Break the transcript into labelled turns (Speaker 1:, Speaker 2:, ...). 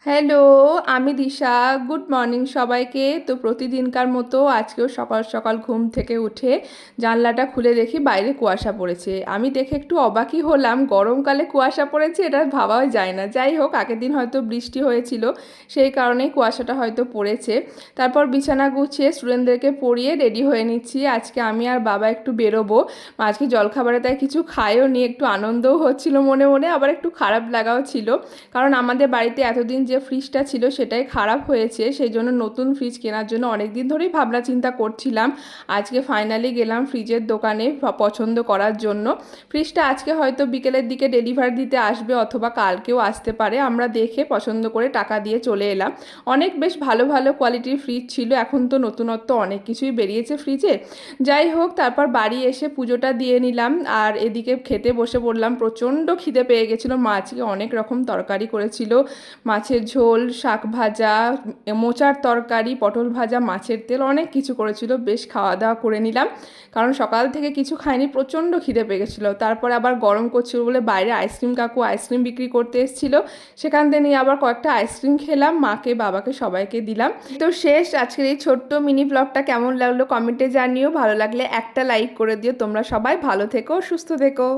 Speaker 1: Hello, আমি দিশা। Good morning সবাইকে। তো প্রতিদিনকার মতো আজকেও সকাল সকাল ঘুম থেকে উঠে জানলাটা খুলে দেখি বাইরে কুয়াশা পড়েছে। আমি দেখে একটু অবাকই হলাম, গরমকালে কুয়াশা পড়েছে এটা ভাবাই যায় না। যাই হোক, আগের দিন হয়তো বৃষ্টি হয়েছিল, সেই কারণেই কুয়াশাটা হয়তো পড়েছে। তারপর বিছানা গুছিয়ে স্টুডেন্টদেরকে পড়িয়ে রেডি হয়ে নিচ্ছি। আজকে আমি আর বাবা একটু বেরোবো। আজকে জলখাবারে তাই কিছু খাইও নি, একটু আনন্দও হচ্ছিল মনে মনে, আবার একটু খারাপ লাগাও ছিল। কারণ আমাদের বাড়িতে এতদিন যে ফ্রিজটা ছিল সেটাই খারাপ হয়েছে, সেই জন্য নতুন ফ্রিজ কেনার জন্য অনেক দিন ধরেই ভাবনা চিন্তা করছিলাম। আজকে ফাইনালি গেলাম ফ্রিজের দোকানে পছন্দ করার জন্য। ফ্রিজটা আজকে হয়তো বিকেলের দিকে ডেলিভারি দিতে আসবে অথবা কালকেও আসতে পারে। আমরা দেখে পছন্দ করে টাকা দিয়ে চলে এলাম। অনেক বেশ ভালো ভালো কোয়ালিটির ফ্রিজ ছিল। এখন তো নতুনত্ব অনেক কিছুই বেরিয়েছে ফ্রিজে। যাই হোক, তারপর বাড়ি এসে পুজোটা দিয়ে নিলাম আর এদিকে খেতে বসে পড়লাম। প্রচণ্ড খিদে পেয়ে গেছিলো। মা আজকে অনেক রকম তরকারি করেছিল, মাছের ঝোল, শাক ভাজা, মোচার তরকারি, পটল ভাজা, মাছের তেল, অনেক কিছু করেছিল। বেশ খাওয়া দাওয়া করে নিলাম, কারণ সকাল থেকে কিছু খাইনি, প্রচণ্ড খিদে পেয়ে গেছিলো। তারপরে আবার গরম করছিল বলে বাইরে আইসক্রিম কাকু আইসক্রিম বিক্রি করতে এসেছিলো, সেখান থেকে নিয়ে আবার কয়েকটা আইসক্রিম খেলাম, মাকে বাবাকে সবাইকে দিলাম। তো শেষ আজকের এই ছোট্ট মিনি ব্লগটা কেমন লাগলো কমেন্টে জানিও। ভালো লাগলে একটা লাইক করে দিও। তোমরা সবাই ভালো থেকো, সুস্থ থেকো।